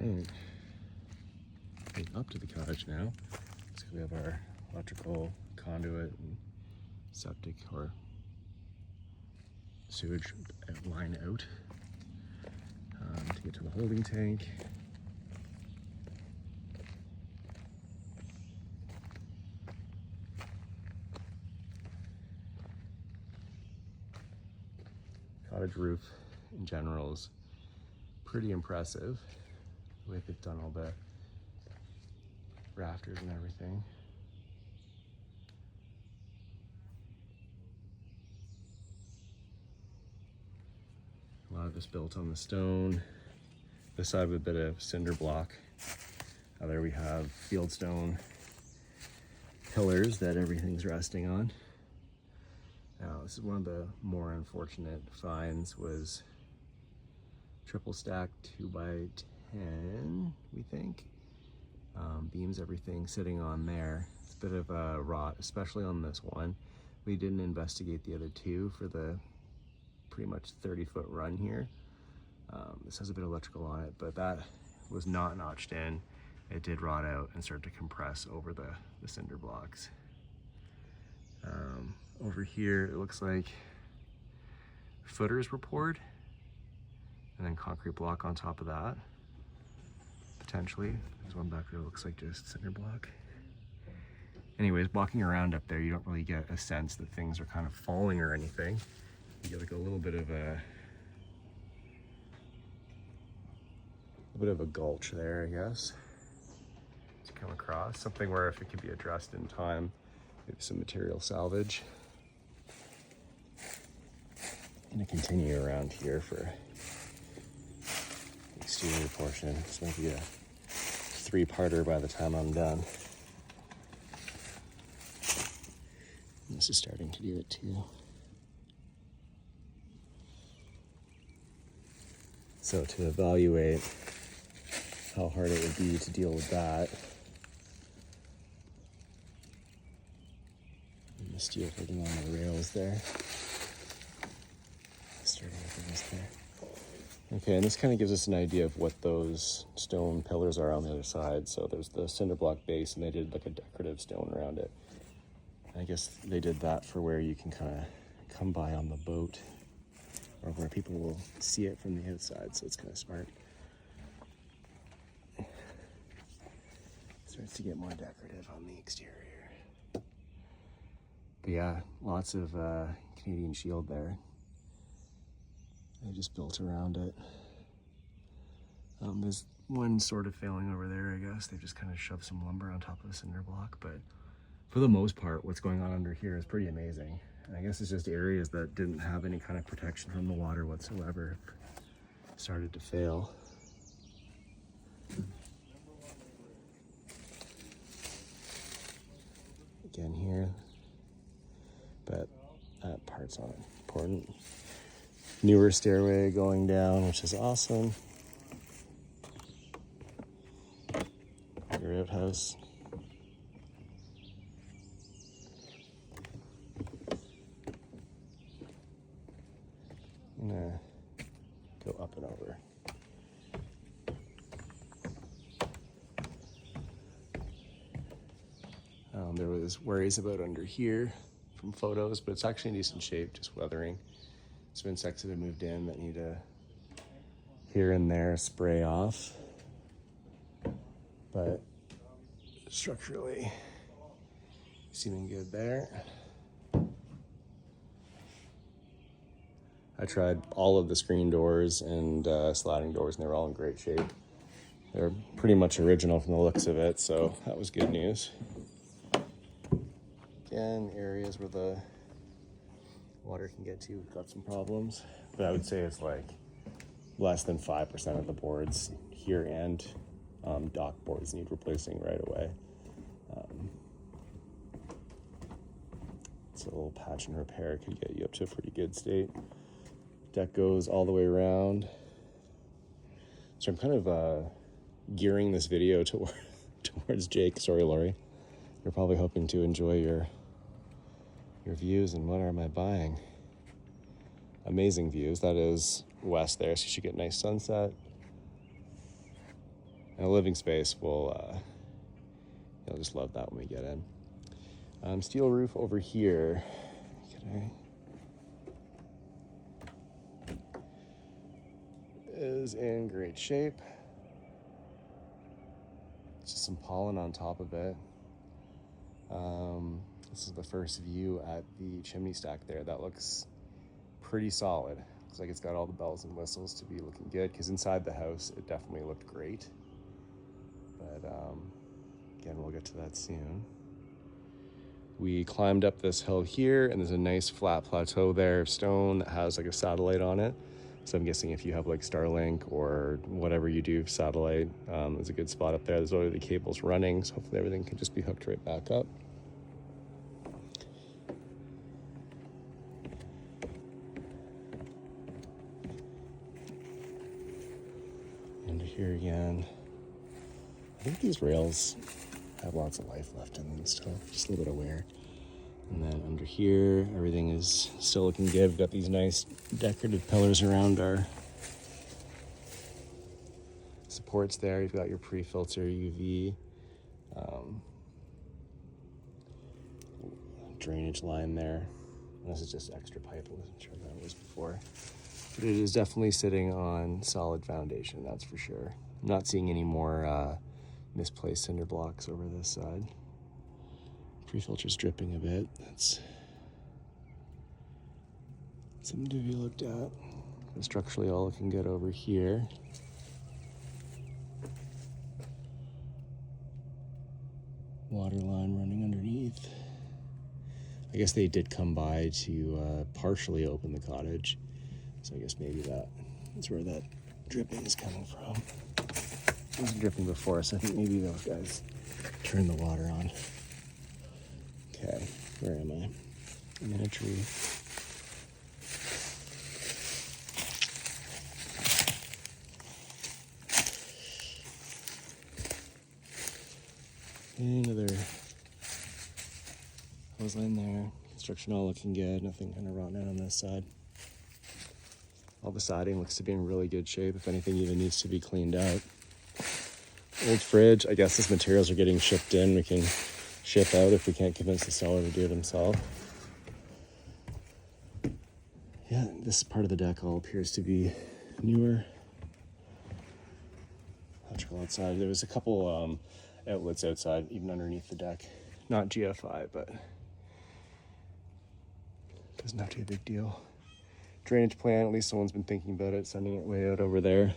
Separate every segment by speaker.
Speaker 1: Right. Getting up to the cottage now. So we have our electrical conduit and septic or sewage line out to get to the holding tank. Cottage roof in general is pretty impressive, the way they've done all the rafters and everything. A lot of this built on the stone. This side with a bit of cinder block. There we have fieldstone pillars that everything's resting on. Now, this is one of the more unfortunate finds, was triple stacked 2x10, we think. Beams, everything sitting on there. It's a bit of a rot, especially on this one. We didn't investigate the other two for the pretty much 30-foot run here. This has a bit of electrical on it, but that was not notched in. It did rot out and start to compress over the cinder blocks. Over here, it looks like footers were poured and then concrete block on top of that, potentially. There's one back there that looks like just cinder block. Anyways, walking around up there, you don't really get a sense that things are kind of falling or anything. You get like a little bit of a gulch there, I guess, to come across. Something where if it could be addressed in time, maybe some material salvage. I'm gonna continue around here for the exterior portion. This might be a 3-parter by the time I'm done. And this is starting to do it too. So to evaluate how hard it would be to deal with that, and the steel holding on the rails there. Starting with this there. Okay, and this kind of gives us an idea of what those stone pillars are on the other side. So there's the cinder block base, and they did like a decorative stone around it. I guess they did that for where you can kind of come by on the boat, or where people will see it from the outside, so it's kind of smart. Starts to get more decorative on the exterior. But yeah, lots of Canadian shield there. They just built around it. There's one sort of failing over there, I guess. They've just kind of shoved some lumber on top of the cinder block, but for the most part, what's going on under here is pretty amazing. And I guess it's just areas that didn't have any kind of protection from the water whatsoever started to fail. Again here, but that part's not important. Newer stairway going down, which is awesome. Your outhouse. I'm gonna go up and over. There was worries about under here from photos, but it's actually in decent shape, just weathering. Some insects that have moved in that need to here and there spray off, but structurally seeming good there. I tried all of the screen doors and sliding doors, and they were all in great shape. They're pretty much original from the looks of it, so that was good news. Again, areas where the water can get to, we've got some problems, but I would say it's like less than 5% of the boards here and dock boards need replacing right away. So a little patch and repair could get you up to a pretty good state. Deck goes all the way around. So I'm kind of gearing this video towards Jake. Sorry, Lori. You're probably hoping to enjoy your views, and what am I buying? Amazing views. That is west there, so you should get nice sunset. And a living space you'll just love that when we get in. Steel roof over here. Is in great shape. Just some pollen on top of it. This is the first view at the chimney stack there. That looks pretty solid. Looks like it's got all the bells and whistles to be looking good, because inside the house it definitely looked great. But again, we'll get to that soon. We climbed up this hill here, and there's a nice flat plateau there of stone that has like a satellite on it. So I'm guessing if you have like Starlink or whatever you do satellite, there's a good spot up there. There's already the cables running, so hopefully everything can just be hooked right back up. And here again, I think these rails have lots of life left in them still, just a little bit of wear. And then under here, everything is still looking good. We've got these nice decorative pillars around our supports there. You've got your pre-filter UV drainage line there. This is just extra pipe. I wasn't sure that was before. But it is definitely sitting on solid foundation, that's for sure. I'm not seeing any more misplaced cinder blocks over this side. Pre-filter's dripping a bit. That's something to be looked at. Structurally all looking good over here. Water line running underneath. I guess they did come by to partially open the cottage. So I guess maybe that's where that dripping is coming from. It wasn't dripping before, so I think maybe those guys turned the water on. Okay, where am I? I'm in a tree. Another hose line there. Construction all looking good. Nothing kind of rotten out on this side. All the siding looks to be in really good shape. If anything, even needs to be cleaned out. Old fridge. I guess these materials are getting shipped in. We can ship out if we can't convince the seller to do it himself. Yeah, this part of the deck all appears to be newer. Electrical outside. There was a couple outlets outside, even underneath the deck. Not GFI, but doesn't have to be a big deal. Drainage plan, at least someone's been thinking about it, sending it way out over there.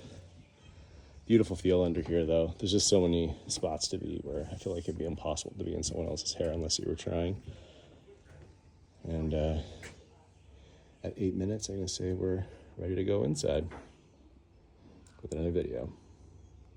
Speaker 1: Beautiful feel under here, though. There's just so many spots to be where I feel like it'd be impossible to be in someone else's hair unless you were trying. And at 8 minutes, I'm going to say we're ready to go inside with another video.